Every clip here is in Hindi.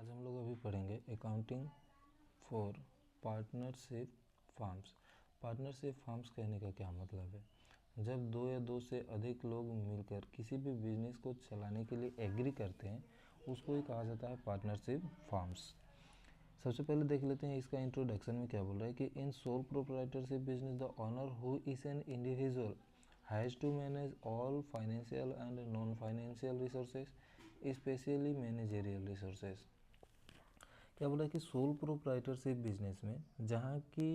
आज हम लोग अभी पढ़ेंगे accounting for partnership farms. Partnership farms कहने का क्या मतलब है? जब दो या दो से अधिक लोग मिलकर किसी भी बिजनेस को चलाने के लिए एग्री करते हैं उसको ही कहा जाता है पार्टनरशिप फार्म्स। सबसे पहले देख लेते हैं इसका इंट्रोडक्शन में क्या बोल रहा है कि in sole proprietorship business the owner who is an individual has to manage all financial and non financial resources especially managerial resources. क्या बोला कि सोल प्रोप्राइटरशिप बिजनेस में जहाँ की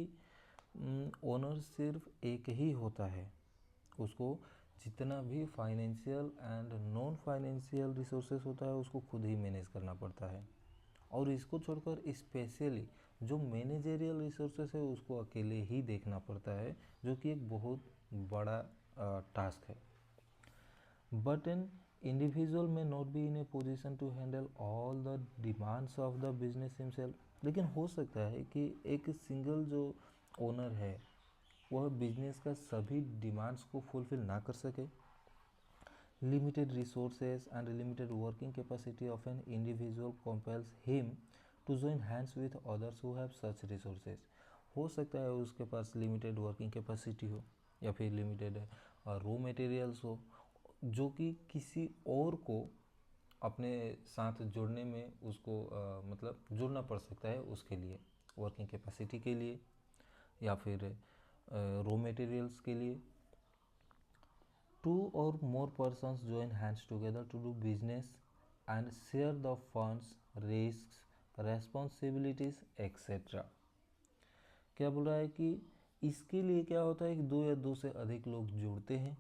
ओनर सिर्फ एक ही होता है, उसको जितना भी financial and non financial resources होता है उसको खुद ही मैनेज करना पड़ता है, और इसको छोड़कर स्पेशली जो मैनेजेरियल रिसोर्सेस है उसको अकेले ही देखना पड़ता है, जो कि एक बहुत बड़ा टास्क है। But an individual may not be in a position to handle all the demands of the business himself. लेकिन हो सकता है कि एक सिंगल जो ओनर है वह बिजनेस का सभी डिमांड्स को फुलफिल ना कर सके। Limited resources and limited working capacity of an individual compels him to join hands with others who have such resources. हो सकता है उसके पास लिमिटेड वर्किंग कैपेसिटी हो या फिर लिमिटेड रॉ मटेरियल्स हो, जो कि किसी और को अपने साथ जुड़ने में उसको मतलब जुड़ना पड़ सकता है, उसके लिए वर्किंग कैपेसिटी के लिए या फिर रॉ मटेरियल्स के लिए। To or more persons join hands together to do business and share the funds, risks, responsibilities etc. क्या बोल रहा है कि इसके लिए क्या होता है कि दो या दो से अधिक लोग जुड़ते हैं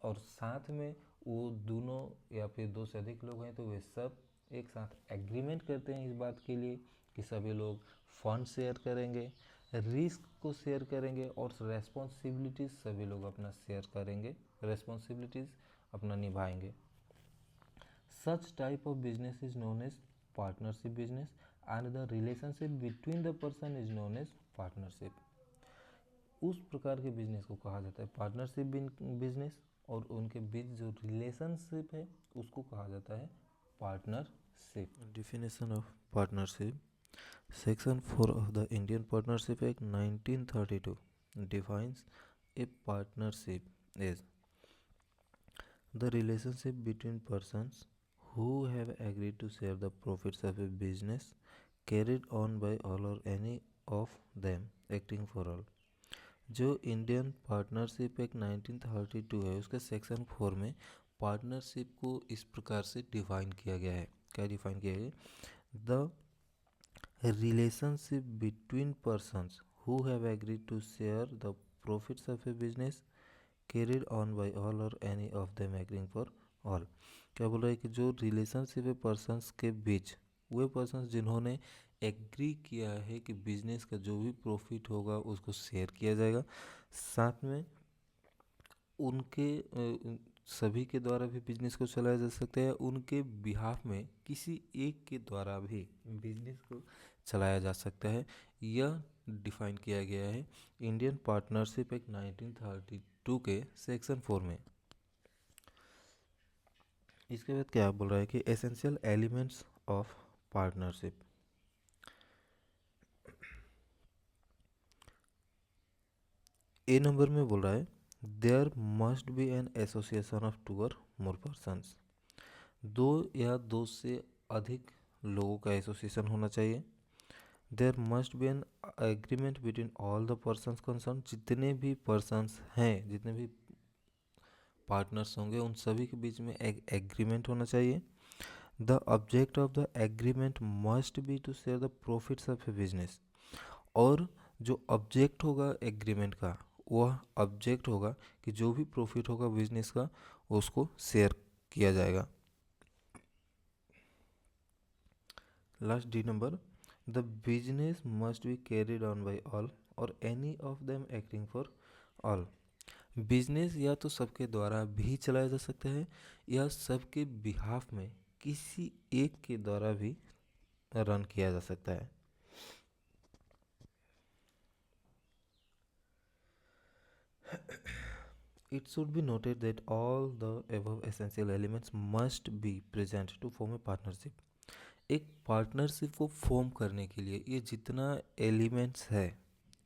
और साथ में वो दोनों या फिर दो से अधिक लोग हैं तो वे सब एक साथ एग्रीमेंट करते हैं इस बात के लिए कि सभी लोग फंड शेयर करेंगे, रिस्क को शेयर करेंगे और रेस्पॉन्सिबिलिटीज़ सभी लोग अपना शेयर करेंगे, रेस्पॉन्सिबिलिटीज़ अपना निभाएंगे। Such type of business is known as partnership business and the relationship between the person is known as partnership. उस प्रकार के बिजनेस को कहा जाता है पार्टनरशिप बिजनेस, और उनके बीच जो रिलेशनशिप है उसको कहा जाता है partnership. Definition of partnership. Section 4 of the Indian partnership act 1932 defines a partnership as the relationship between persons who have agreed to share the profits of a business carried on by all or any of them acting for all। जो इंडियन पार्टनरशिप एक्ट 1932 है उसके सेक्शन 4 में पार्टनरशिप को इस प्रकार से डिफाइन किया गया है। क्या डिफाइन किया गया? The relationship between persons who have agreed to share the profits of a business carried on by all or any of them agreeing for all। क्या बोल रहा है कि जो रिलेशनशिप है पर्सन्स के बीच, वे पर्सन्स जिन्होंने एग्री किया है कि बिजनेस का जो भी प्रॉफिट होगा उसको शेयर किया जाएगा, साथ में उनके सभी के द्वारा भी बिजनेस को चलाया जा सकता है, उनके बिहाफ में किसी एक के द्वारा भी बिजनेस को चलाया जा सकता है। यह डिफाइन किया गया है इंडियन पार्टनरशिप एक्ट 1932 के सेक्शन 4 में। इसके बाद क्या बोल रहा है कि essential elements of partnership. A number में बोल रहा है there must be an association of two or more persons. दो या दो से अधिक लोगों का एसोसिएशन होना चाहिए। There must be an agreement between all the persons concern. जितने भी पर्सन्स हैं, जितने भी पार्टनर्स होंगे उन सभी के बीच में एक एग्रीमेंट होना चाहिए। The object of the agreement must be to share the profits of a business. और जो ऑब्जेक्ट होगा एग्रीमेंट का, वह ऑब्जेक्ट होगा कि जो भी प्रॉफिट होगा बिजनेस का उसको शेयर किया जाएगा। Last D number, the business must be carried on by all or any of them acting for all. Business या तो सबके द्वारा भी चलाया जा सकता है या सबके बिहाफ में किसी एक के द्वारा भी रन किया जा सकता है। It should be noted that all the above essential elements must be present to form a partnership. एक पार्टनरशिप को फॉर्म करने के लिए ये जितना एलिमेंट्स है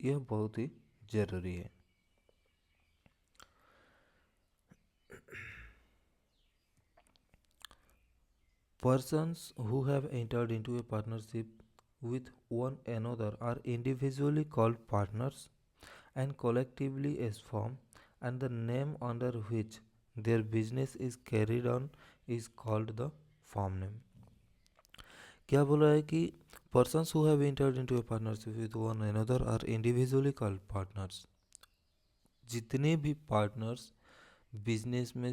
यह बहुत ही ज़रूरी है। Persons who have entered into a partnership with one another are individually called partners and collectively as firm, and the name under which their business is carried on is called the firm name. क्या बोला है कि persons who have entered into a partnership with one another are individually called partners। जितने भी पार्टनर्स बिजनेस में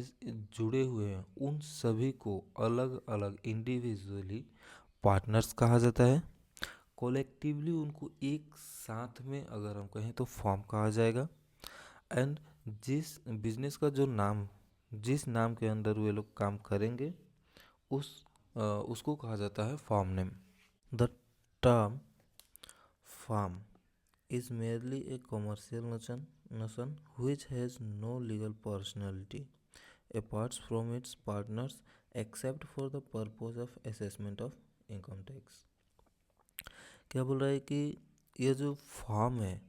जुड़े हुए हैं उन सभी को अलग अलग इंडिविजुअली पार्टनर्स कहा जाता है। कोलेक्टिवली उनको एक साथ में अगर हम कहें तो फॉर्म कहा जाएगा। एंड जिस बिजनेस का जो नाम जिस नाम के अंदर वे लोग काम करेंगे उसको कहा जाता है form name. The term form is merely a commercial notion which has no legal personality apart from its partners except for the purpose of assessment of income tax। क्या बोल रहा है कि ये जो फॉर्म है,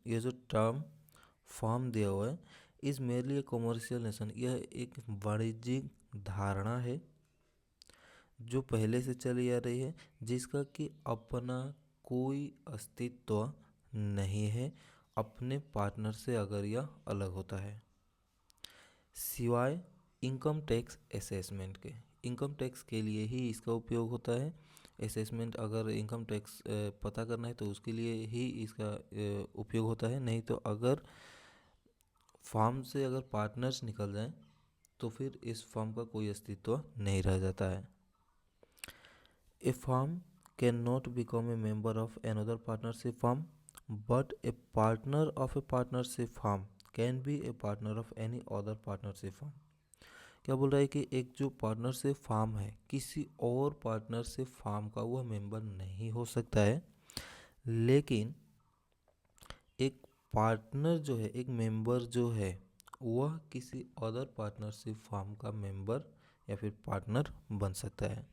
ये जो टर्म फॉर्म दिया हुआ है is merely a commercial notion, यह एक वाणिज्यिक धारणा है जो पहले से चली आ रही है, जिसका कि अपना कोई अस्तित्व नहीं है अपने पार्टनर से अगर यह अलग होता है, सिवाय इनकम टैक्स असेसमेंट के। इनकम टैक्स के लिए ही इसका उपयोग होता है। असेसमेंट अगर इनकम टैक्स पता करना है तो उसके लिए ही इसका उपयोग होता है, नहीं तो अगर फॉर्म से अगर पार्टनर्स निकल जाएं तो फिर इस फॉर्म का कोई अस्तित्व नहीं रह जाता है। A firm cannot become a member of another partnership firm, but a partner of a partnership firm can be a partner of any other partnership firm। क्या बोल रहा है कि एक जो पार्टनरशिप फर्म है किसी और पार्टनरशिप फर्म का वह मेंबर नहीं हो सकता है, लेकिन एक पार्टनर जो है, एक मेंबर जो है वह किसी अदर पार्टनरशिप फर्म का मेंबर या फिर पार्टनर बन सकता है।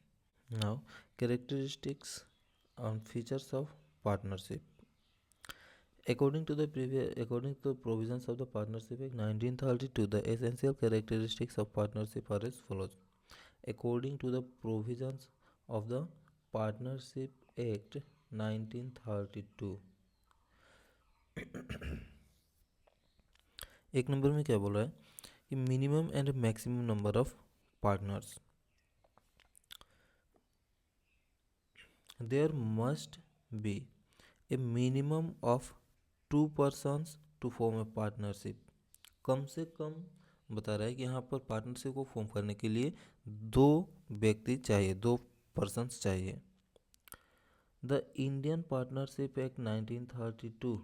Now, characteristics and features of partnership. According to the provisions of the Partnership Act 1932, the essential characteristics of partnership are as follows. According to the provisions of the Partnership Act 1932, एक नंबर में क्या बोल रहा है कि minimum and maximum number of partners. There must be a minimum of 2 persons to form a partnership। कम से कम बता रहा है कि यहाँ पर पार्टनरशिप को फॉर्म करने के लिए 2 व्यक्ति चाहिए, 2 पर्सन्स चाहिए। The Indian partnership act 1932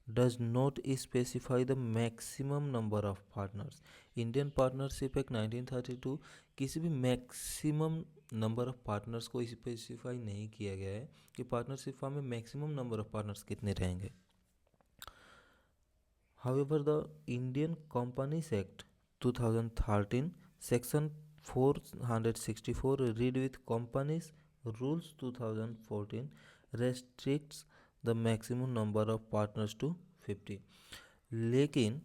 does not specify the maximum number of partners। Indian partnership act 1932 किसी भी मैक्सिमम नंबर ऑफ पार्टनर्स को स्पेसिफाई नहीं किया गया है कि पार्टनरशिप फॉर्म में मैक्सिमम नंबर ऑफ पार्टनर्स कितने रहेंगे। However, the Indian Companies Act 2013 section 464 read with Companies Rules 2014 restricts the maximum number of partners to 50। लेकिन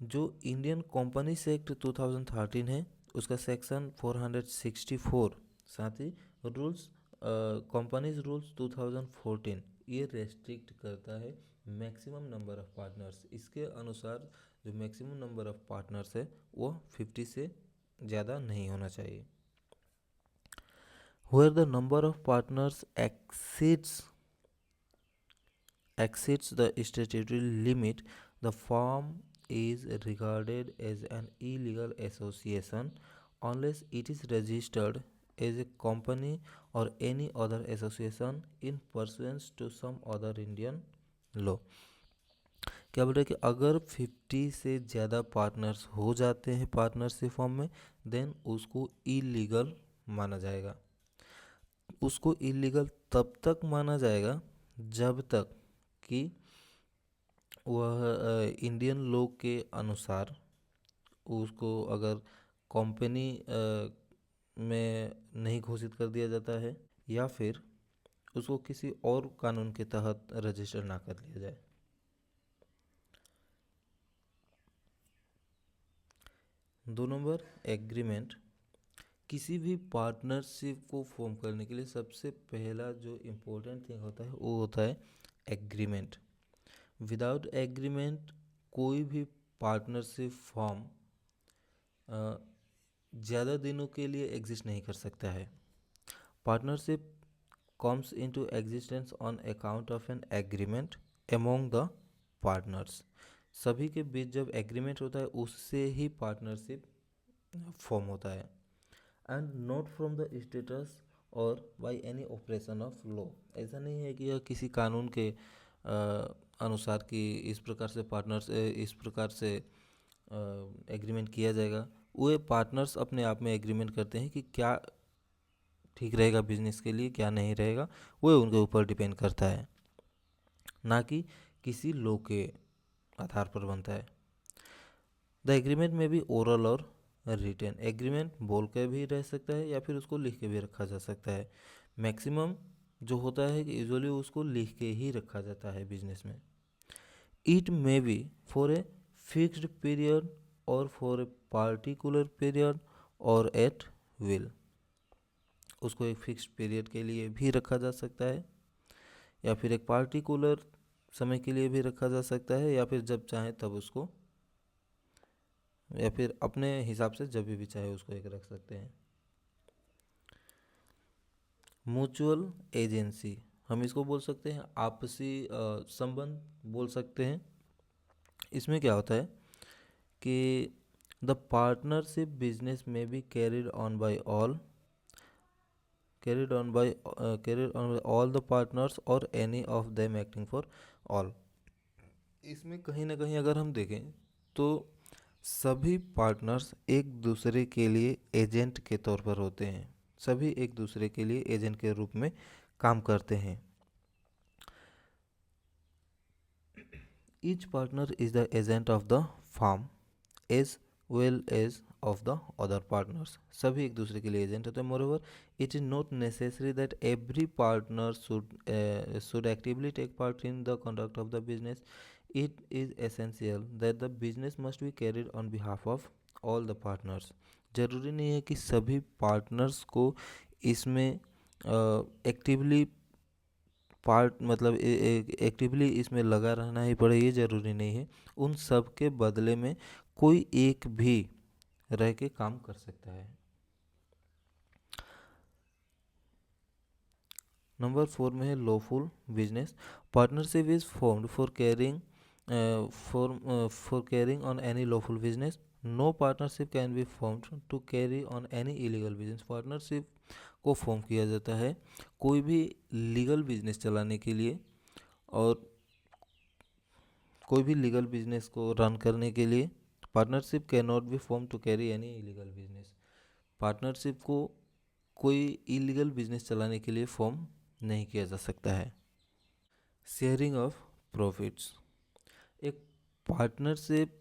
जो इंडियन कंपनीज एक्ट 2013 है उसका सेक्शन 464 साथ ही रूल्स कंपनीज रूल्स 2014 ये रेस्ट्रिक्ट करता है मैक्सिमम नंबर ऑफ पार्टनर्स। इसके अनुसार जो मैक्सिमम नंबर ऑफ पार्टनर्स है वो 50 से ज़्यादा नहीं होना चाहिए। Where the number of partners exceeds the statutory limit, the firm is regarded as an illegal association unless it is registered as a company or any other association in pursuance to some other Indian law। क्या बोल रहे हैं कि अगर 50 से ज़्यादा पार्टनर्स हो जाते हैं पार्टनरशिप फॉर्म में देन उसको इलीगल माना जाएगा। उसको इलीगल तब तक माना जाएगा जब तक कि वह इंडियन लॉ के अनुसार उसको अगर कंपनी में नहीं घोषित कर दिया जाता है, या फिर उसको किसी और कानून के तहत रजिस्टर ना कर लिया जाए। 2 नंबर, एग्रीमेंट। किसी भी पार्टनरशिप को फॉर्म करने के लिए सबसे पहला जो इम्पोर्टेंट थिंग होता है वो होता है एग्रीमेंट। विदाउट एग्रीमेंट कोई भी पार्टनरशिप फॉर्म ज़्यादा दिनों के लिए एग्जिस्ट नहीं कर सकता है। Partnership comes into existence on account of an agreement among the partners। सभी के बीच जब एग्रीमेंट होता है उससे ही पार्टनरशिप फॉर्म होता है। And not from the status or by any operation of law. ऐसा नहीं है कि यह किसी कानून के अनुसार कि इस प्रकार से पार्टनर्स इस प्रकार से एग्रीमेंट किया जाएगा। वो पार्टनर्स अपने आप में एग्रीमेंट करते हैं कि क्या ठीक रहेगा बिजनेस के लिए, क्या नहीं रहेगा, वो उनके ऊपर डिपेंड करता है, ना कि किसी लॉ के आधार पर बनता है। द एग्रीमेंट में भी ओरल और रिटन। एग्रीमेंट बोल के भी रह सकता है या फिर उसको लिख के भी रखा जा सकता है। मैक्सिमम जो होता है कि यूजुअली उसको लिख के ही रखा जाता है बिजनेस में। It may B for a fixed period और फॉर ए पार्टिकुलर पीरियड और एट विल। उसको एक फिक्स्ड पीरियड के लिए भी रखा जा सकता है या फिर एक पार्टिकुलर समय के लिए भी रखा जा सकता है, या फिर जब चाहे तब उसको, या फिर अपने हिसाब से जब भी चाहे उसको एक रख सकते हैं। म्यूचुअल एजेंसी, हम इसको बोल सकते हैं आपसी संबंध बोल सकते हैं। इसमें क्या होता है कि द पार्टनरशिप बिजनेस में be carried on by all the partners or any of them acting for all. इसमें कहीं ना कहीं अगर हम देखें तो सभी पार्टनर्स एक दूसरे के लिए एजेंट के तौर पर होते हैं। सभी एक दूसरे के लिए एजेंट के रूप में काम करते हैं। Each partner is the agent of the firm as well as of the other partners. सभी एक दूसरे के लिए एजेंट होते हैं। मोreover, it is not necessary that every partner should actively take part in the conduct of the business. It is essential that the business must be carried on behalf of all the partners। जरूरी नहीं है कि सभी पार्टनर्स को इसमें एक्टिवली एक्टिवली इसमें लगा रहना ही पड़े, ये ज़रूरी नहीं है। उन सब के बदले में कोई एक भी रह के काम कर सकता है। नंबर 4 में है lawful business. Partnership is formed for carrying on any lawful business. No partnership can be formed to carry on any illegal business. Partnership को फॉर्म किया जाता है कोई भी लीगल बिजनेस चलाने के लिए, और कोई भी लीगल बिजनेस को रन करने के लिए। Partnership can not be form to carry any illegal business. Partnership को कोई इलीगल बिजनेस चलाने के लिए फॉर्म नहीं किया जा सकता है। Sharing of profits. एक पार्टनरशिप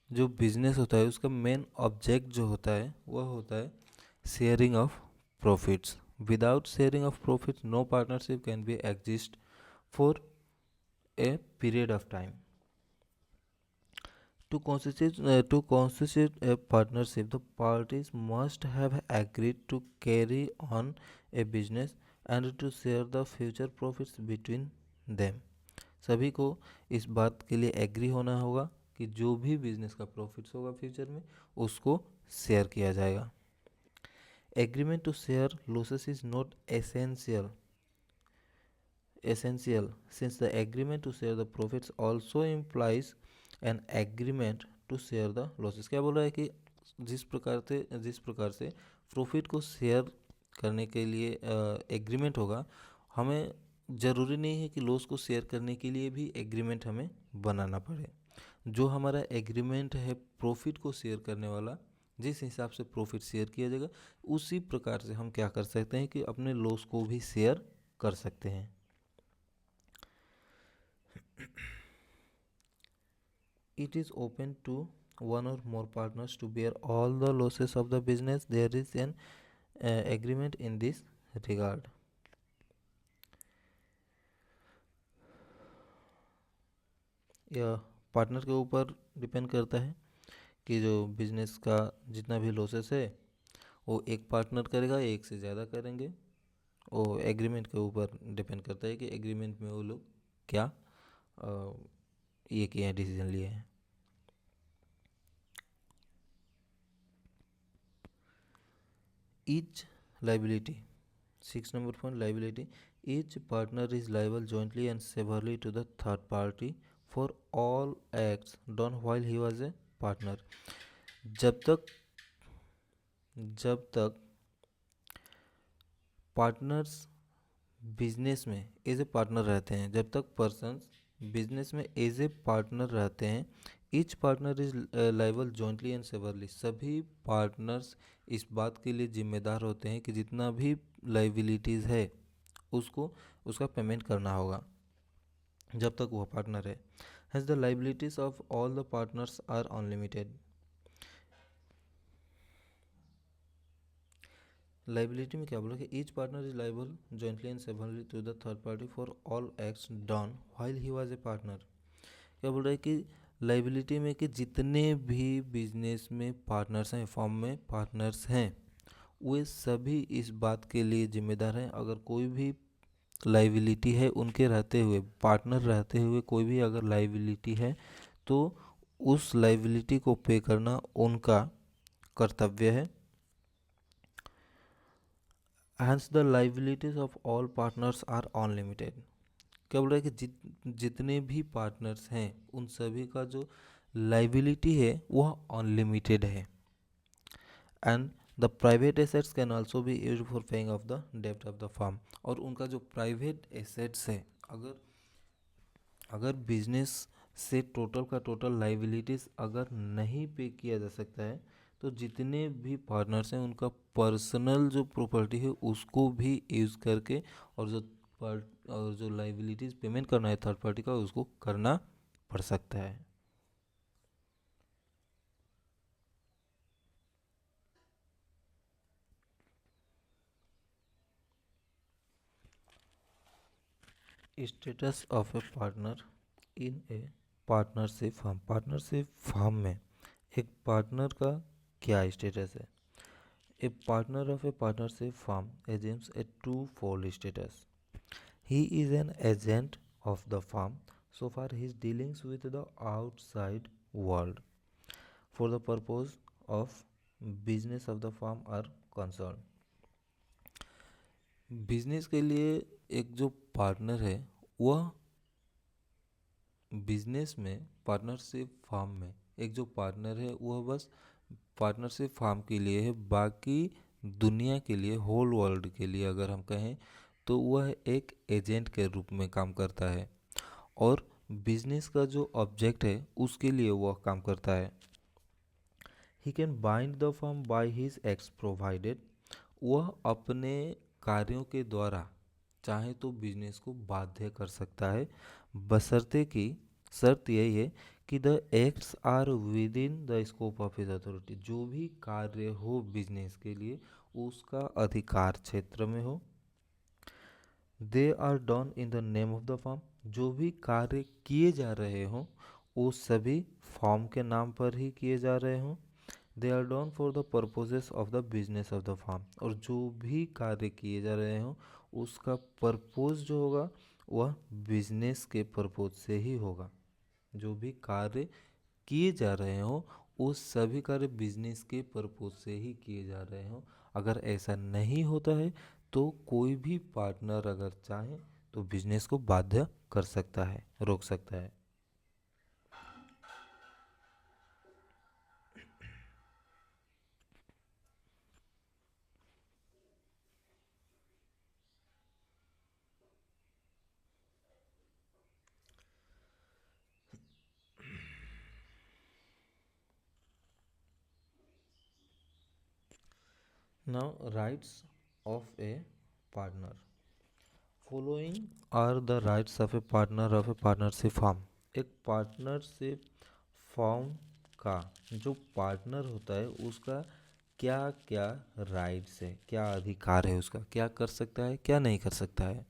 जो बिजनेस होता है उसका मेन ऑब्जेक्ट जो होता है वह होता है sharing of profits. Without sharing of profits no partnership can be exist for a period of time. To constitute a partnership, the parties must have agreed to carry on a business and to share the future profits between them। सभी को इस बात के लिए एग्री होना होगा कि जो भी बिजनेस का प्रॉफिट्स होगा फ्यूचर में उसको शेयर किया जाएगा। Agreement to share losses is not essential since the agreement to share the profits also implies an agreement to share the losses। क्या बोल रहा है कि जिस प्रकार से प्रॉफिट को शेयर करने के लिए एग्रीमेंट होगा, हमें ज़रूरी नहीं है कि लॉस को शेयर करने के लिए भी एग्रीमेंट हमें बनाना पड़े। जो हमारा एग्रीमेंट है प्रॉफिट को शेयर करने वाला, जिस हिसाब से प्रॉफिट शेयर किया जाएगा उसी प्रकार से हम क्या कर सकते हैं कि अपने लॉस को भी शेयर कर सकते हैं। It is open to one or more partners to bear all the losses of the business. There is an agreement in this regard. यह पार्टनर के ऊपर डिपेंड करता है कि जो बिजनेस का जितना भी लॉसेस है वो एक पार्टनर करेगा, एक से ज़्यादा करेंगे। वो एग्रीमेंट के ऊपर डिपेंड करता है कि एग्रीमेंट में वो लोग क्या ये किए हैं, डिसीजन लिए हैं। Each liability, 6 number point, liability. Each partner is liable jointly and severally to the third party for all acts done while he was a partner. जब तक पार्टनर्स बिजनेस में एज ए पार्टनर रहते हैं, जब तक पर्सन्स बिजनेस में एज ए पार्टनर रहते हैं, each partner is liable jointly and severally, सभी पार्टनर्स इस बात के लिए जिम्मेदार होते हैं कि जितना भी लाइबिलिटीज़ है उसको उसका पेमेंट करना होगा जब तक वह पार्टनर है। Hence the liabilities of all the partners are unlimited. Liability में क्या बोला कि each partner is liable jointly and severally to the third party for all acts done while he was a partner. क्या बोल रहा है कि लाइबिलिटी में कि जितने भी बिजनेस में पार्टनर्स हैं, फॉर्म में पार्टनर्स हैं, वे सभी इस बात के लिए जिम्मेदार हैं अगर कोई भी लाइबिलिटी है उनके रहते हुए, पार्टनर रहते हुए कोई भी अगर लाइबिलिटी है तो उस लाइबिलिटी को पे करना उनका कर्तव्य है। Hence the liabilities of all partners are unlimited. क्या बोल रहा है कि जितने भी पार्टनर्स हैं उन सभी का जो लाइबिलिटी है वह अनलिमिटेड है। And the private assets can also be used for paying off the डेब्ट ऑफ द फर्म। और उनका जो प्राइवेट एसेट्स है, अगर बिजनेस से टोटल का टोटल लाइबिलिटीज अगर नहीं पे किया जा सकता है तो जितने भी पार्टनर्स हैं उनका पर्सनल जो प्रॉपर्टी है उसको भी यूज़ करके और जो लाइबिलिटीज पेमेंट करना है थर्ड पार्टी का उसको करना पड़ सकता है। Status of a partner in a partnership firm. Partnership firm में एक पार्टनर का क्या स्टेटस है? A partner of a partnership firm assumes a two-fold status. He is an agent of the firm so far his dealings with the outside world for the purpose of business of the firm are concerned. Business के लिए एक जो पार्टनर है वह बिजनेस में पार्टनरशिप फार्म में एक जो पार्टनर है वह बस पार्टनरशिप फार्म के लिए है, बाकी दुनिया के लिए, होल वर्ल्ड के लिए अगर हम कहें तो वह एक एजेंट के रूप में काम करता है और बिजनेस का जो ऑब्जेक्ट है उसके लिए वह काम करता है। He can bind the firm by his acts provided. वह अपने कार्यों के द्वारा चाहे तो बिजनेस को बाध्य कर सकता है, बशर्ते कि शर्त यही है कि the acts are within the scope of his authority. जो भी कार्य हो बिजनेस के लिए उसका अधिकार क्षेत्र में हो। They are done in the name of the firm. जो भी कार्य किए जा रहे हों वो सभी फर्म के नाम पर ही किए जा रहे हों। They are done for the purposes of the business of the firm. और जो भी कार्य किए जा रहे हों उसका पर्पोज जो होगा वह बिजनेस के पर्पोज से ही होगा। जो भी कार्य किए जा रहे हों वो सभी कार्य बिजनेस के पर्पोज से ही किए जा रहे हों। अगर ऐसा नहीं होता है तो कोई भी पार्टनर अगर चाहे तो बिजनेस को बाध्य कर सकता है, रोक सकता है। Now, rights of a partner. Following are the rights of a partner of a partnership firm. एक पार्टनरशिप फर्म का जो पार्टनर होता है उसका क्या क्या राइट्स है, क्या अधिकार है उसका, क्या कर सकता है क्या नहीं कर सकता है।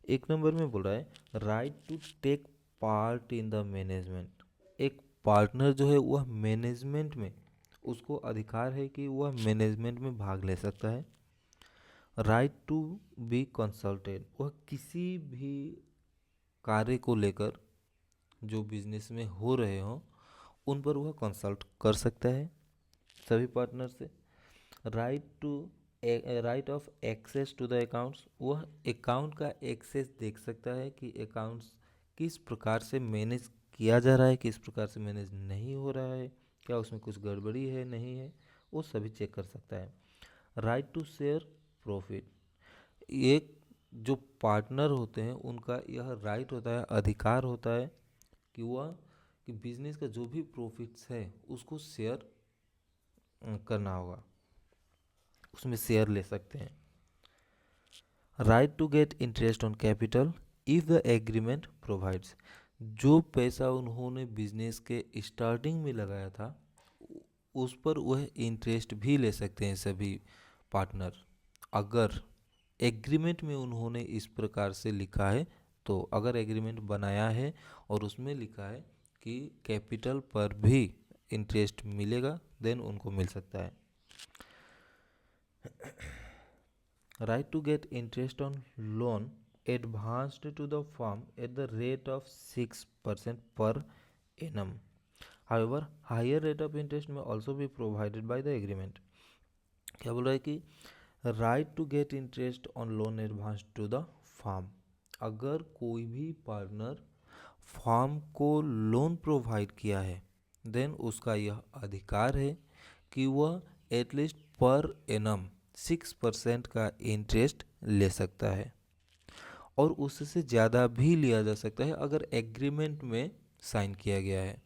एक नंबर में बोल रहा है right to take part in the management. एक पार्टनर जो है वह मैनेजमेंट में, उसको अधिकार है कि वह मैनेजमेंट में भाग ले सकता है। राइट टू बी कंसल्टेड, वह किसी भी कार्य को लेकर जो बिजनेस में हो रहे हो उन पर वह कंसल्ट कर सकता है सभी पार्टनर से। Right to right of access to the accounts, वह अकाउंट का एक्सेस देख सकता है कि अकाउंट्स किस प्रकार से मैनेज किया जा रहा है, किस प्रकार से मैनेज नहीं हो रहा है, क्या उसमें कुछ गड़बड़ी है नहीं है, वो सभी चेक कर सकता है। राइट टू शेयर प्रॉफिट, एक जो पार्टनर होते हैं उनका यह राइट होता है, अधिकार होता है कि वह कि बिजनेस का जो भी प्रॉफिट्स है उसको शेयर करना होगा, उसमें शेयर ले सकते हैं। Right to get interest on capital if the agreement provides, जो पैसा उन्होंने बिजनेस के स्टार्टिंग में लगाया था उस पर वह इंटरेस्ट भी ले सकते हैं सभी पार्टनर, अगर एग्रीमेंट में उन्होंने इस प्रकार से लिखा है। तो अगर एग्रीमेंट बनाया है और उसमें लिखा है कि कैपिटल पर भी इंटरेस्ट मिलेगा देन उनको मिल सकता है। Right to get interest on loan advanced to the firm at the rate of 6% per annum. However, higher rate of interest may also be provided by the agreement. क्या बोल रहा है कि right to get interest on loan advance to the firm, अगर कोई भी पार्टनर फार्म को लोन प्रोवाइड किया है देन उसका यह अधिकार है कि वह एटलीस्ट पर एनम 6% का इंटरेस्ट ले सकता है, और उससे ज़्यादा भी लिया जा सकता है अगर एग्रीमेंट में साइन किया गया है।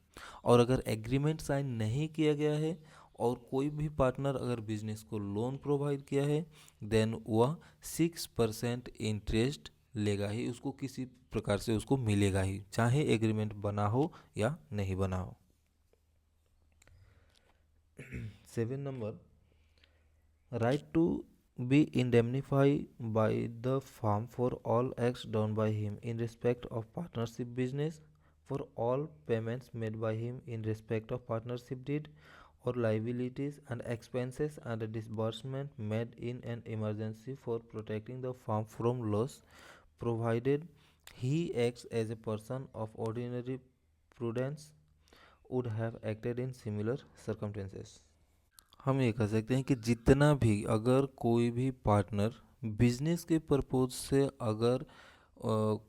और अगर एग्रीमेंट साइन नहीं किया गया है और कोई भी पार्टनर अगर बिजनेस को लोन प्रोवाइड किया है देन वह 6% इंटरेस्ट लेगा ही, उसको किसी प्रकार से उसको मिलेगा ही, चाहे एग्रीमेंट बना हो या नहीं बना हो। 7 नंबर, right to be indemnified by the firm for all acts done by him in respect of partnership business, for all payments made by him in respect of partnership deed or liabilities and expenses and disbursement made in an emergency for protecting the firm from loss, provided he acts as a person of ordinary prudence would have acted in similar circumstances. हम ये कह सकते हैं कि जितना भी अगर कोई भी पार्टनर बिजनेस के पर्पज से अगर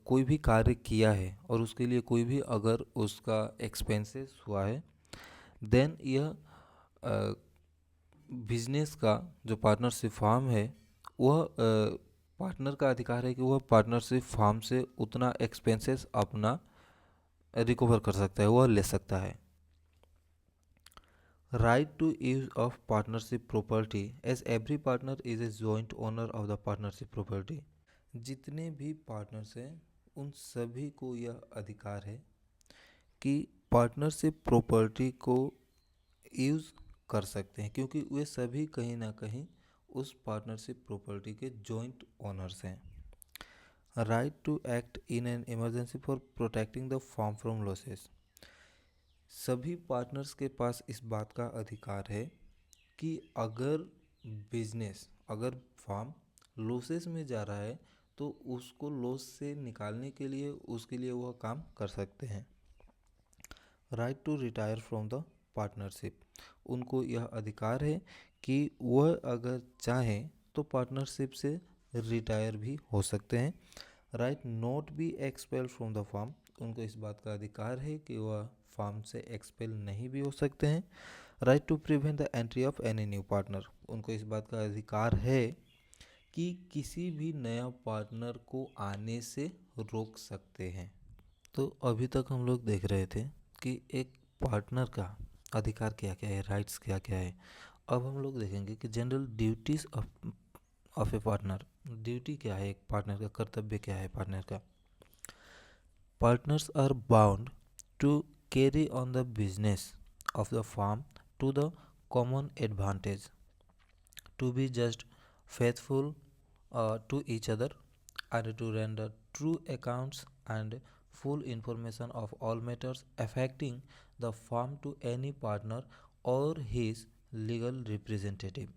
कोई भी कार्य किया है और उसके लिए कोई भी अगर उसका एक्सपेंसेस हुआ है देन यह बिजनेस का जो पार्टनरशिप फार्म है वह पार्टनर का अधिकार है कि वह पार्टनरशिप फार्म से उतना एक्सपेंसेस अपना रिकवर कर सकता है, वह ले सकता है। Right to use of partnership property as every partner is a joint owner of the partnership property. जितने भी पार्टनर्स हैं उन सभी को यह अधिकार है कि पार्टनरशिप प्रॉपर्टी को यूज़ कर सकते हैं, क्योंकि वे सभी कहीं ना कहीं उस पार्टनरशिप प्रॉपर्टी के जॉइंट ओनर्स हैं। Right to act in an emergency for protecting the firm from losses, सभी पार्टनर्स के पास इस बात का अधिकार है कि अगर बिजनेस, अगर फार्म लॉसेस में जा रहा है तो उसको लॉस से निकालने के लिए उसके लिए वह काम कर सकते हैं। Right to retire from the partnership, उनको यह अधिकार है कि वह अगर चाहें तो पार्टनरशिप से रिटायर भी हो सकते हैं। Right not be expel from the firm, उनको इस बात का अधिकार है कि वह फार्म से एक्सपेल नहीं भी हो सकते हैं। Right to prevent the entry of any new partner, उनको इस बात का अधिकार है कि किसी भी नया पार्टनर को आने से रोक सकते हैं। तो अभी तक हम लोग देख रहे थे कि एक पार्टनर का अधिकार क्या क्या है, राइट्स क्या क्या है। अब हम लोग देखेंगे कि general duties of a partner, duty क्या है एक पार्टनर का, कर्तव्य क्या है पार्टनर का। Partners are bound to carry on the business of the firm to the common advantage to be just faithful to each other and to render true accounts and full information of all matters affecting the firm to any partner or his legal representative.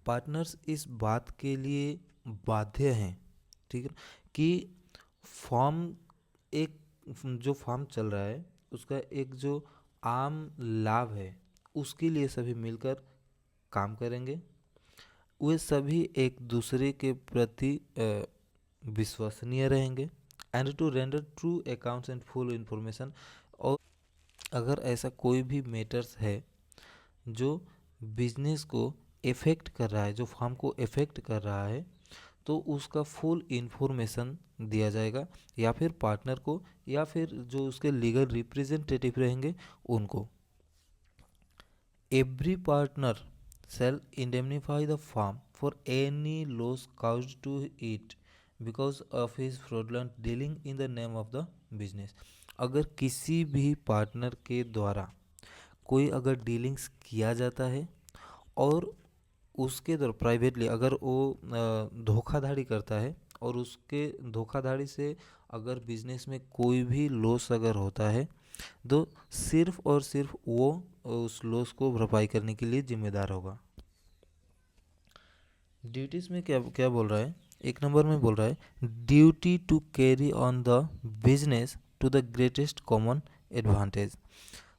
Partners इस बात के लिए बाध्य हैं, ठीक है, कि फॉर्म एक जो फॉर्म चल रहा है उसका एक जो आम लाभ है उसके लिए सभी मिलकर काम करेंगे। वे सभी एक दूसरे के प्रति विश्वसनीय रहेंगे and to render true accounts and full information. और अगर ऐसा कोई भी मैटर्स है जो बिजनेस को इफ़ेक्ट कर रहा है, जो फर्म को इफ़ेक्ट कर रहा है, तो उसका फुल इंफॉर्मेशन दिया जाएगा या फिर पार्टनर को या फिर जो उसके लीगल रिप्रेजेंटेटिव रहेंगे उनको। Every partner shall indemnify the firm for any loss caused to it because of his fraudulent dealing in the name of the business। अगर किसी भी पार्टनर के द्वारा कोई अगर डीलिंग्स किया जाता है और उसके द्वारा प्राइवेटली अगर वो धोखाधड़ी करता है और उसके धोखाधड़ी से अगर बिजनेस में कोई भी लॉस अगर होता है तो सिर्फ और सिर्फ वो उस लॉस को भरपाई करने के लिए जिम्मेदार होगा। ड्यूटीज में क्या क्या बोल रहा है, एक नंबर में बोल रहा है duty to carry on the business to the greatest common advantage.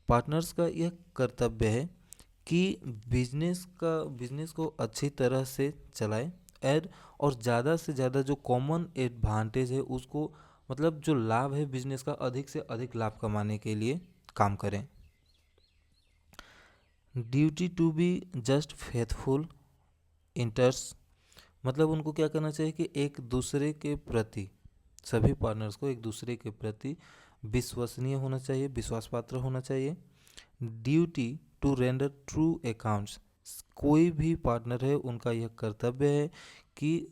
Partners का यह कर्तव्य है कि बिजनेस को अच्छी तरह से चलाए और ज़्यादा से ज़्यादा जो कॉमन एडवांटेज है उसको, मतलब जो लाभ है बिजनेस का, अधिक से अधिक लाभ कमाने के लिए काम करें। Duty to be just faithful inter se, मतलब उनको क्या करना चाहिए कि एक दूसरे के प्रति, सभी पार्टनर्स को एक दूसरे के प्रति विश्वसनीय होना चाहिए, विश्वास पात्र होना चाहिए। Duty to render true accounts, कोई भी पार्टनर है उनका यह कर्तव्य है कि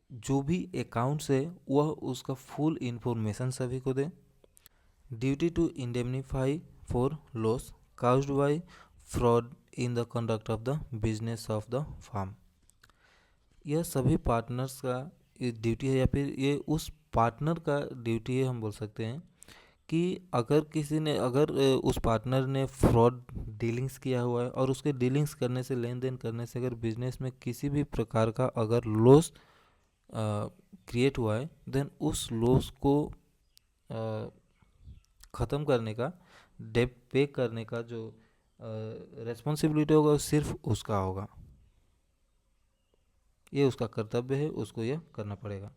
जो भी अकाउंट्स है वह उसका फुल इंफॉर्मेशन सभी को दे। Duty to indemnify for loss caused by fraud in the conduct of the business of the firm. यह सभी पार्टनर्स का ड्यूटी है या फिर ये उस पार्टनर का ड्यूटी है, हम बोल सकते हैं कि अगर उस पार्टनर ने फ्रॉड डीलिंग्स किया हुआ है और उसके डीलिंग्स करने से, लेन देन करने से अगर बिजनेस में किसी भी प्रकार का अगर लॉस क्रिएट हुआ है देन उस लॉस को ख़त्म करने का, डेब्ट पे करने का जो रेस्पॉन्सिबिलिटी होगा वो सिर्फ उसका होगा। ये उसका कर्तव्य है, उसको यह करना पड़ेगा।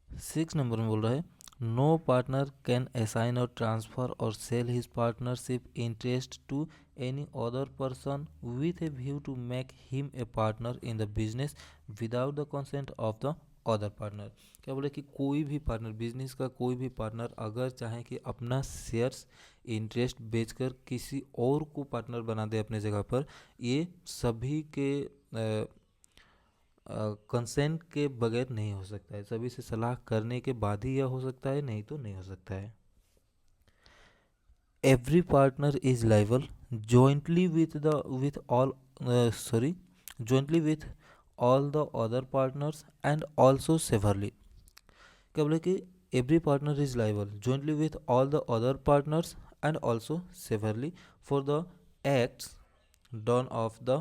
6 नंबर में बोल रहा है no partner can assign or transfer or sell his partnership interest to any other person with a view to make him a partner in the business without the consent of the other partner. क्या बोले कि कोई भी पार्टनर, बिजनेस का कोई भी पार्टनर अगर चाहे कि अपना शेयर्स इंटरेस्ट बेचकर किसी और को पार्टनर बना दे अपने जगह पर, ये सभी के कंसेंट के बगैर नहीं हो सकता है, सभी से सलाह करने के बाद ही यह हो सकता है, नहीं तो नहीं हो सकता है। Every partner is liable jointly with all the other partners and also severally। क्या बोले कि every partner is liable jointly with all the other partners and also severely for the acts done of the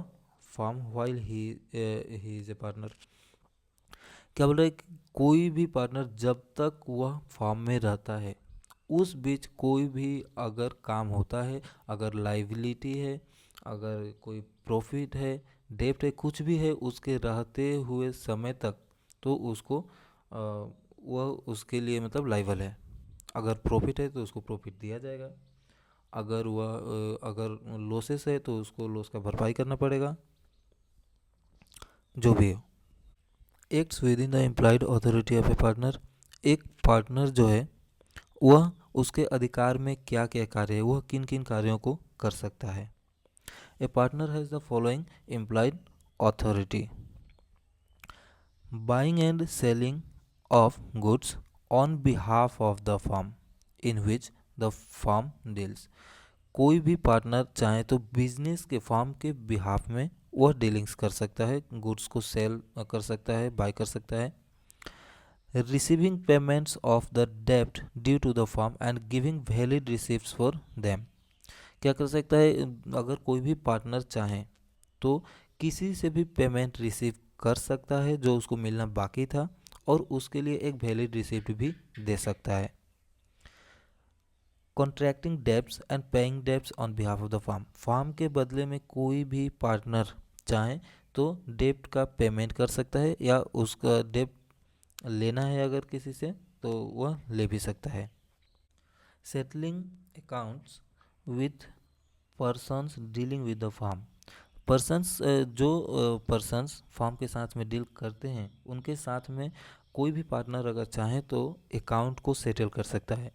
firm while he is a partner। क्या बोल रहा है कि कोई भी पार्टनर जब तक वह फर्म में रहता है उस बीच कोई भी अगर काम होता है, अगर लाइबिलिटी है, अगर कोई प्रॉफिट है, डेब्ट है, कुछ भी है उसके रहते हुए समय तक, तो उसको वह उसके लिए मतलब लाइबल है। अगर प्रॉफिट है तो उसको प्रॉफिट दिया जाएगा, अगर लॉसेस है तो उसको लॉस का भरपाई करना पड़ेगा, जो भी हो। Acts with in the employed authority of a partner, एक पार्टनर जो है वह उसके अधिकार में क्या क्या कार्य है, वह किन किन कार्यों को कर सकता है। A partner has the following employed authority: buying and selling of goods on behalf of the firm, in which the firm deals. कोई भी पार्टनर चाहे तो बिजनेस के फर्म के बिहाफ में वह डीलिंग्स कर सकता है, गुड्स को सेल कर सकता है, बाय कर सकता है. रिसीविंग पेमेंट्स ऑफ द डेब्ट due to the firm and giving valid receipts for them. क्या कर सकता है, अगर कोई भी पार्टनर चाहे तो किसी से भी पेमेंट रिसीव कर सकता है जो उसको मिलना बाकी था, और उसके लिए एक वैलिड रिसिप्ट भी दे सकता है. Contracting debts and paying debts on behalf of the firm. Firm के बदले में कोई भी पार्टनर चाहे तो डेब्ट का पेमेंट कर सकता है, या उसका डेब्ट लेना है अगर किसी से तो वह ले भी सकता है. Settling accounts with persons dealing with the firm. Persons जो पर्सन्स फार्म के साथ में डील करते हैं उनके साथ में कोई भी पार्टनर अगर चाहे तो अकाउंट को सेटल कर सकता है.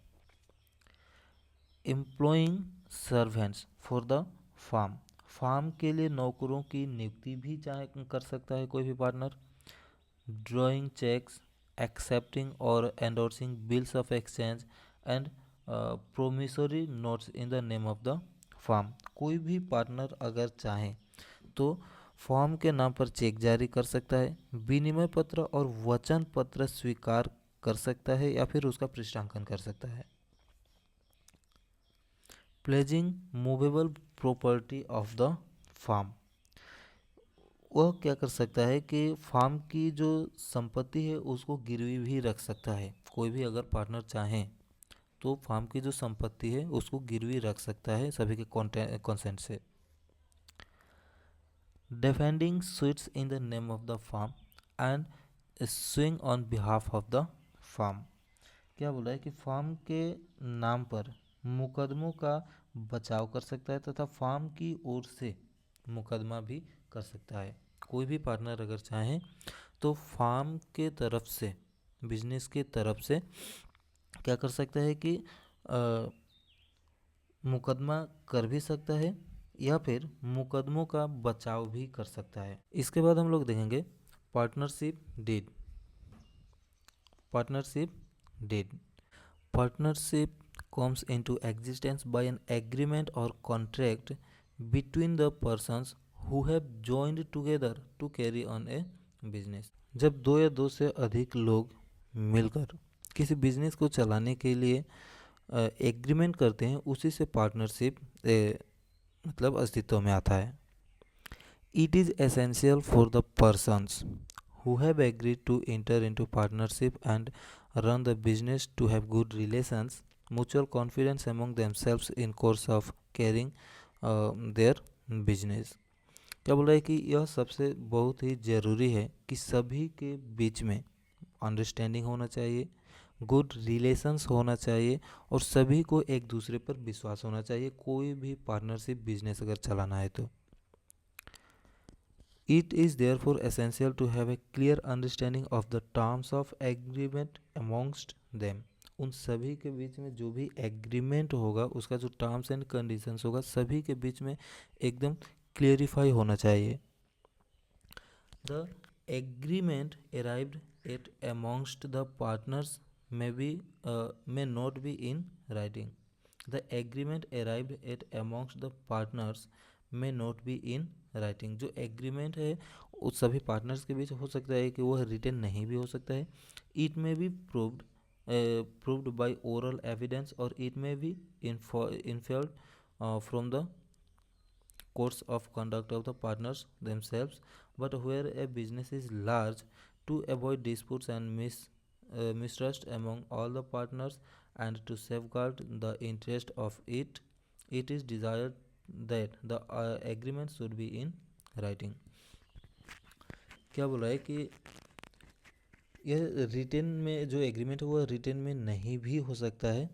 Employing servants for the firm. Firm के लिए नौकरों की नियुक्ति भी चाहे कर सकता है कोई भी partner. Drawing cheques, accepting or endorsing bills of exchange and promissory notes in the name of the firm. कोई भी पार्टनर अगर चाहे तो फॉर्म के नाम पर चेक जारी कर सकता है, विनिमय पत्र और वचन पत्र स्वीकार कर सकता है, या फिर उसका पृष्ठांकन कर सकता है. Pledging movable property of the firm. वह क्या कर सकता है कि फार्म की जो संपत्ति है उसको गिरवी भी रख सकता है. कोई भी अगर पार्टनर चाहे तो फार्म की जो संपत्ति है उसको गिरवी रख सकता है सभी के कंसेंट से. Defending suits in the name of the firm and suing on behalf of the firm. क्या बोला है कि फार्म के नाम पर मुकदमों का बचाव कर सकता है तथा फार्म की ओर से मुकदमा भी कर सकता है. कोई भी पार्टनर अगर चाहे तो फार्म के तरफ से, बिजनेस के तरफ से क्या कर सकता है कि मुकदमा कर भी सकता है या फिर मुकदमों का बचाव भी कर सकता है. इसके बाद हम लोग देखेंगे partnership deed. Partnership deed. Partnership comes into existence by an agreement or contract between the persons who have joined together to carry on a business. जब दो या दो से अधिक लोग मिलकर किसी बिजनेस को चलाने के लिए एग्रीमेंट करते हैं उसी से पार्टनरशिप मतलब अस्तित्व में आता है. It is essential for the persons who have agreed to enter into partnership and run the business to have good relations, mutual confidence among themselves in course of carrying their business. क्या बोल रहा है कि यह सबसे बहुत ही ज़रूरी है कि सभी के बीच में अंडरस्टैंडिंग होना चाहिए, गुड रिलेशंस होना चाहिए और सभी को एक दूसरे पर विश्वास होना चाहिए कोई भी पार्टनरशिप बिजनेस अगर चलाना है तो. It is therefore essential to have a clear understanding of the terms of agreement amongst them. उन सभी के बीच में जो भी एग्रीमेंट होगा उसका जो टर्म्स एंड कंडीशंस होगा सभी के बीच में एकदम क्लियरिफाई होना चाहिए. The agreement arrived at amongst the partners may not be in writing. The agreement arrived at amongst the partners may not be in writing. जो एग्रीमेंट है उस सभी पार्टनर्स के बीच हो सकता है कि वह रिटन नहीं भी हो सकता है. It may be proved by oral evidence or it may be inferred from the course of conduct of the partners themselves, but where a business is large, to avoid disputes and mistrust among all the partners and to safeguard the interest of it is desired that the agreement should be in writing. क्या बोला है कि यह रिटन में जो एग्रीमेंट है वो रिटन में नहीं भी हो सकता है.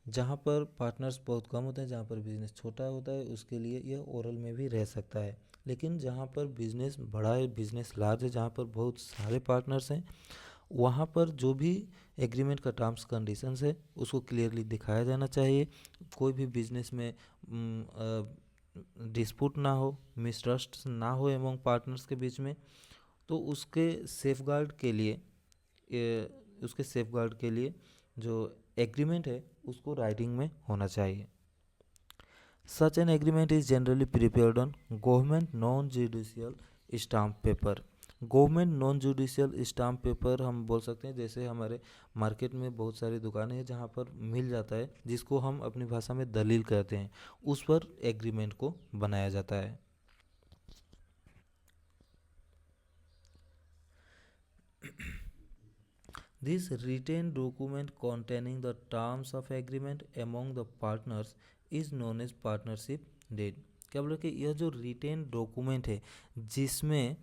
जहाँ पर पार्टनर्स बहुत कम होते हैं, जहाँ पर बिजनेस छोटा होता है उसके लिए यह ओरल में भी रह सकता है. लेकिन जहाँ पर बिजनेस बड़ा है, बिजनेस लार्ज है, जहाँ पर बहुत सारे पार्टनर्स हैं, वहाँ पर जो भी एग्रीमेंट का टर्म्स कंडीशंस है उसको क्लियरली दिखाया जाना चाहिए. कोई भी बिजनेस में डिस्प्यूट ना हो, मिसट्रस्ट ना हो एमंग पार्टनर्स के बीच में. तो उसके सेफगार्ड के लिए जो एग्रीमेंट है उसको राइटिंग में होना चाहिए। Such an agreement is generally prepared on government non judicial stamp paper. Government non judicial stamp paper हम बोल सकते हैं, जैसे हमारे मार्केट में बहुत सारी दुकानें हैं जहाँ पर मिल जाता है, जिसको हम अपनी भाषा में दलील कहते हैं, उस पर एग्रीमेंट को बनाया जाता है। This written document containing the terms of agreement among the partners is known as partnership deed। क्या बोले कि यह जो रिटेन डॉक्यूमेंट है जिसमें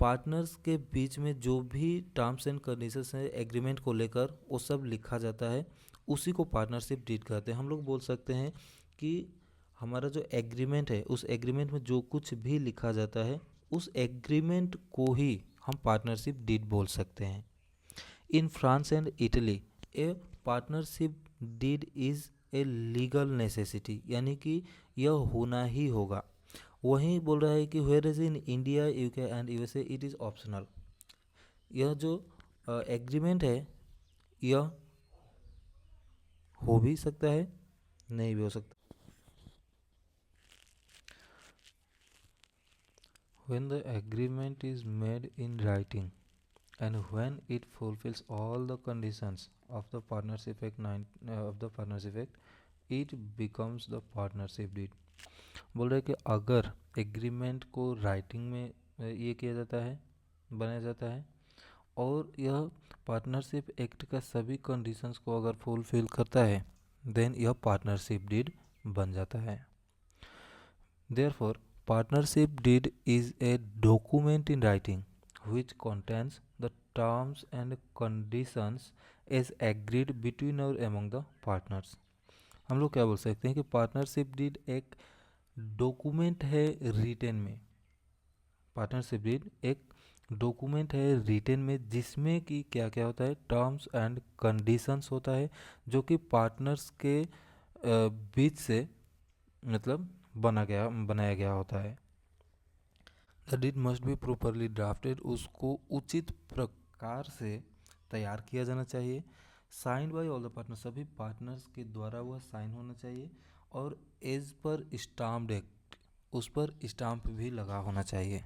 पार्टनर्स के बीच में जो भी टर्म्स एंड कंडीशंस है एग्रीमेंट को लेकर वो सब लिखा जाता है, उसी को पार्टनरशिप डीड कहते हैं। हम लोग बोल सकते हैं कि हमारा जो एग्रीमेंट है उस एग्रीमेंट में जो कुछ भी लिखा जाता है उस एग्रीमेंट को ही हम पार्टनरशिप डीड बोल सकते हैं। In France and Italy, a partnership deed is a legal necessity, यानी कि यह होना ही होगा। वहीं बोल रहा है कि where is in India, UK and USA it is optional. यह जो एग्रीमेंट है यह हो भी सकता है, नहीं भी हो सकता। When the agreement is made in writing and when it fulfills all the conditions of the Partnership Act it becomes the partnership deed। बोल रहे कि अगर एग्रीमेंट को राइटिंग में ये किया जाता है, बनाया जाता है, और यह पार्टनरशिप एक्ट का सभी कंडीशंस को अगर फुलफिल करता है, देन यह पार्टनरशिप डीड बन जाता है। Therefore, partnership deed is a document in writing which contains the terms and conditions as agreed between or among the partners। हम लोग क्या बोल सकते हैं कि पार्टनरशिप डीड एक डॉक्यूमेंट है रिटेन में। पार्टनरशिप डीड एक डॉक्यूमेंट है रिटेन में जिसमें कि क्या क्या होता है, टर्म्स एंड कंडीशंस होता है जो कि पार्टनर्स के बीच से मतलब बनाया गया होता है। The deed must be properly drafted, उसको उचित प्रकार से तैयार किया जाना चाहिए। Signed by all the partner, सभी पार्टनर्स के द्वारा वह साइन होना चाहिए, और एज पर स्टाम्प्ड एक्ट, उस पर स्टाम्प भी लगा होना चाहिए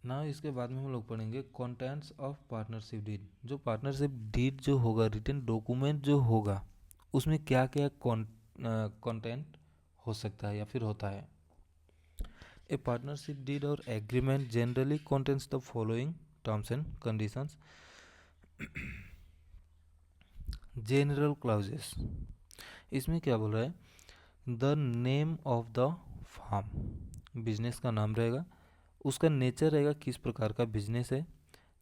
ना। इसके बाद में हम लोग पढ़ेंगे कंटेंट्स ऑफ पार्टनरशिप डीड। जो पार्टनरशिप डीड जो होगा, रिटन डॉक्यूमेंट जो होगा, उसमें क्या क्या कंटेंट हो सकता है या फिर होता है। A partnership deed or agreement generally contains the following terms and conditions. General clauses, इसमें क्या बोल रहा है, the name of the firm, business का नाम रहेगा, उसका नेचर रहेगा, किस प्रकार का बिजनेस है,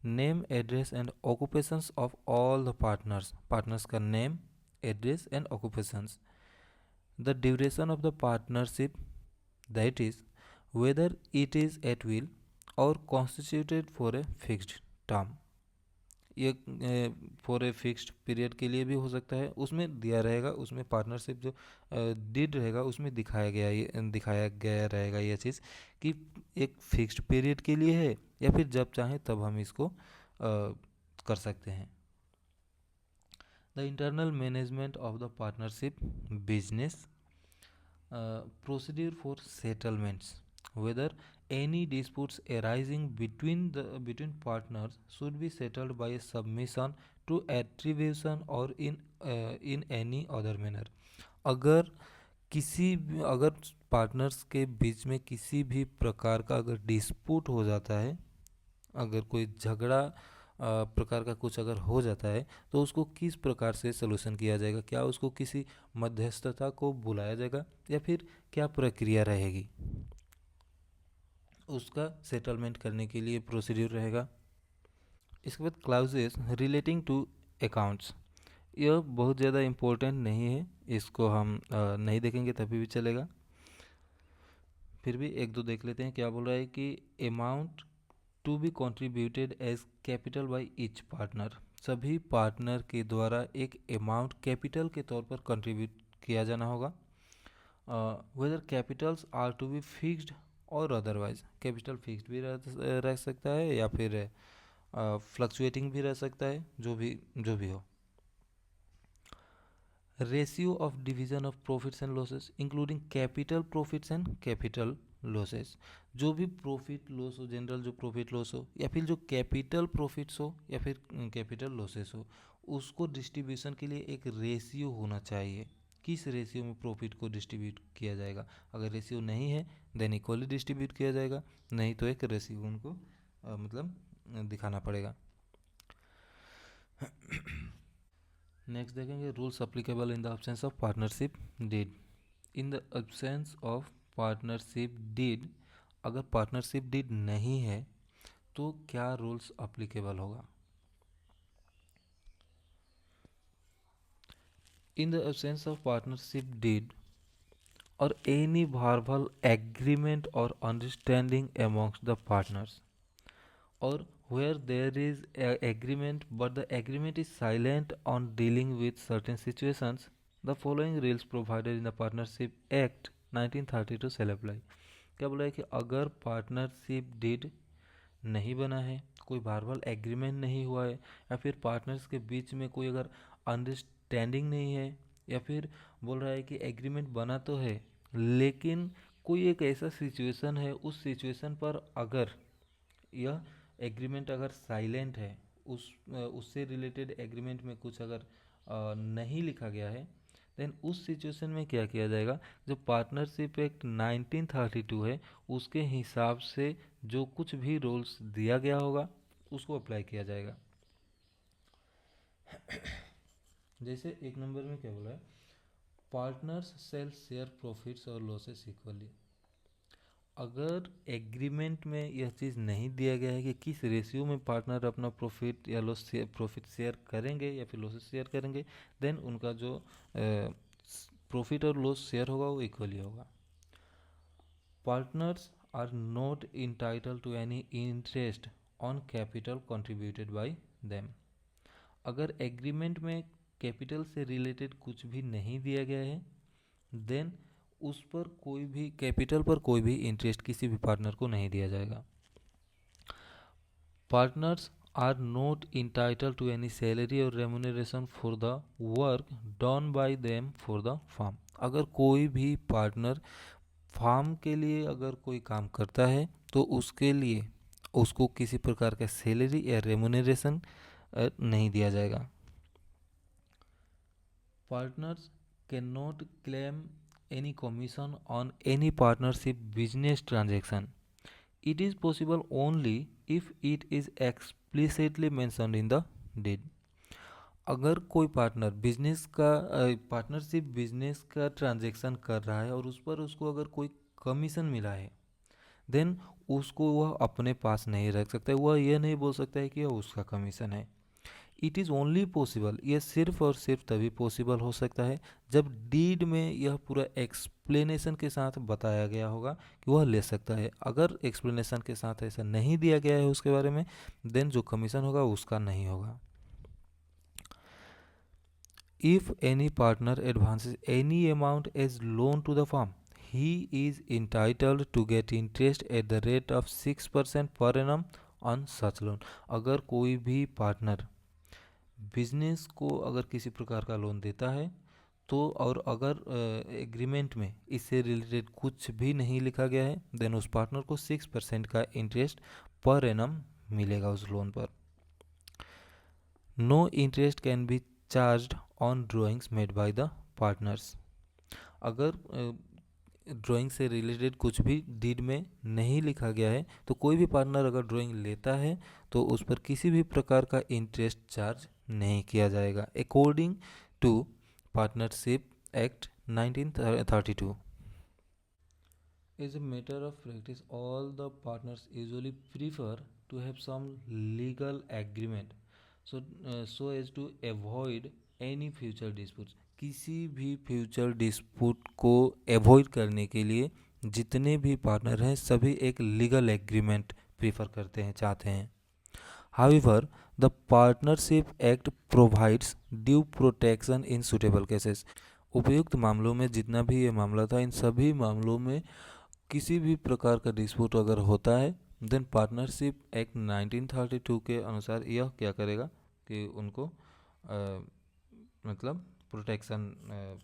name address and occupations of all the partners, partners का name address and occupations, the duration of the partnership, that is whether it is at will or constituted for a fixed term. ये फॉर ए फिक्स्ड पीरियड के लिए भी हो सकता है, उसमें दिया रहेगा, उसमें पार्टनरशिप जो डीड रहेगा उसमें दिखाया गया रहेगा ये चीज़ कि एक फिक्स्ड पीरियड के लिए है या फिर जब चाहें तब हम इसको कर सकते हैं। The internal management of the partnership business, procedure for settlements, whether any disputes arising between partners should be settled by a submission to attribution or in any other manner। अगर पार्टनर्स के बीच में किसी भी प्रकार का अगर डिस्प्यूट हो जाता है, अगर कोई झगड़ा प्रकार का कुछ अगर हो जाता है, तो उसको किस प्रकार से सलूशन किया जाएगा, क्या उसको किसी मध्यस्थता को बुलाया जाएगा या फिर क्या प्रक्रिया रहेगी, उसका सेटलमेंट करने के लिए प्रोसीड्यूर रहेगा। इसके बाद क्लाउजेस रिलेटिंग टू अकाउंट्स, यह बहुत ज़्यादा इम्पोर्टेंट नहीं है, इसको हम नहीं देखेंगे तभी भी चलेगा, फिर भी एक दो देख लेते हैं। क्या बोल रहा है कि amount to be contributed as capital by each partner, सभी पार्टनर के द्वारा एक अमाउंट कैपिटल के तौर पर कंट्रीब्यूट किया जाना होगा। Whether capitals are to be fixed or otherwise, capital fixed भी रह सकता है या फिर फ्लक्चुएटिंग भी रह सकता है, जो भी हो। Ratio of division of profits and losses including capital profits and capital losses. जो भी प्रॉफिट लॉस हो, जनरल जो प्रॉफिट लॉस हो, या फिर जो कैपिटल प्रॉफिट्स हो, या फिर कैपिटल लॉसेस हो, उसको डिस्ट्रीब्यूशन के लिए एक रेशियो होना चाहिए। किस रेशियो में प्रॉफिट को डिस्ट्रीब्यूट किया जाएगा? अगर रेशियो नहीं है देन इक्वली डिस्ट्रीब्यूट किया जाएगा, नहीं तो एक रेशियो उनको मतलब दिखाना पड़ेगा। नेक्स्ट देखेंगे rules applicable in the absence of partnership deed. In the absence of partnership deed, अगर पार्टनरशिप डीड नहीं है तो क्या रूल्स अप्लीकेबल होगा? In the absence of partnership deed or any verbal agreement or understanding amongst the partners, or where there is a agreement but the agreement is silent on dealing with certain situations, the following rules provided in the Partnership Act 1932 shall apply। क्या बोला है कि अगर पार्टनरशिप डीड नहीं बना है, कोई वर्बल एग्रीमेंट नहीं हुआ है, या फिर पार्टनर्स के बीच में कोई अगर अंडरस्टैंडिंग नहीं है, या फिर बोल रहा है कि एग्रीमेंट बना तो है लेकिन कोई एक ऐसा सिचुएशन है, उस सिचुएशन पर अगर यह एग्रीमेंट अगर साइलेंट है, उससे रिलेटेड एग्रीमेंट में कुछ अगर नहीं लिखा गया है, देन उस सिचुएशन में क्या किया जाएगा? जो पार्टनरशिप एक्ट 1932 है उसके हिसाब से जो कुछ भी रूल्स दिया गया होगा उसको अप्लाई किया जाएगा। जैसे एक नंबर में क्या बोला है, पार्टनर्स सेल शेयर प्रॉफिट्स और लॉसेस इक्वली। अगर एग्रीमेंट में यह चीज़ नहीं दिया गया है कि किस रेशियो में पार्टनर अपना प्रॉफिट या लॉस प्रॉफिट शेयर करेंगे या फिर लॉसेस शेयर करेंगे, देन उनका जो प्रॉफिट और लॉस शेयर होगा वो इक्वली होगा। Partners are not entitle to any interest on capital contributed by them. अगर एग्रीमेंट में कैपिटल से रिलेटेड कुछ भी नहीं दिया गया है देन उस पर कोई भी कैपिटल पर कोई भी इंटरेस्ट किसी भी पार्टनर को नहीं दिया जाएगा। Partners are not entitle to any salary or remuneration for the work done by them for the firm. अगर कोई भी पार्टनर फार्म के लिए अगर कोई काम करता है तो उसके लिए उसको किसी प्रकार का सैलरी या रेम्यूनरेशन नहीं दिया जाएगा। Partners can not claim any commission on any partnership business transaction. It is possible only if it is explicitly mentioned in the deed। अगर कोई पार्टनर बिजनेस का पार्टनरशिप बिजनेस का ट्रांजैक्शन कर रहा है और उस पर उसको अगर कोई कमीशन मिला है देन उसको वह अपने पास नहीं रख सकता है, वह यह नहीं बोल सकता है कि यह उसका कमीशन है। इट इज़ ओनली पॉसिबल, यह सिर्फ और सिर्फ तभी पॉसिबल हो सकता है जब डीड में यह पूरा एक्सप्लेनेशन के साथ बताया गया होगा कि वह ले सकता है। अगर एक्सप्लेनेशन के साथ ऐसा नहीं दिया गया है उसके बारे में देन जो कमीशन होगा उसका नहीं होगा। If any partner advances any amount as loan to the firm he is entitled to get interest at the rate of 6% per annum on such loan. अगर कोई भी पार्टनर बिजनेस को अगर किसी प्रकार का लोन देता है तो और अगर एग्रीमेंट में इससे रिलेटेड कुछ भी नहीं लिखा गया है देन उस पार्टनर को 6% का इंटरेस्ट पर एनम मिलेगा उस लोन पर। No interest can be charged on drawings made by the partners. अगर ड्राइंग से रिलेटेड कुछ भी डीड में नहीं लिखा गया है तो कोई भी पार्टनर अगर ड्राइंग लेता है तो उस पर किसी भी प्रकार का इंटरेस्ट चार्ज नहीं किया जाएगा according to partnership act 1932। As a matter of practice, all the partners usually prefer to have some legal agreement so as to avoid any future disputes। किसी भी फ्यूचर डिस्प्यूट को एवॉइड करने के लिए जितने भी पार्टनर हैं सभी एक लीगल एग्रीमेंट प्रीफर करते हैं, चाहते हैं। However, the Partnership Act provides due protection in suitable cases। उपयुक्त मामलों में जितना भी ये मामला था इन सभी मामलों में किसी भी प्रकार का डिस्प्यूट अगर होता है देन पार्टनरशिप एक्ट 1932 के अनुसार यह क्या करेगा कि उनको मतलब प्रोटेक्शन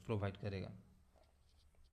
प्रोवाइड करेगा।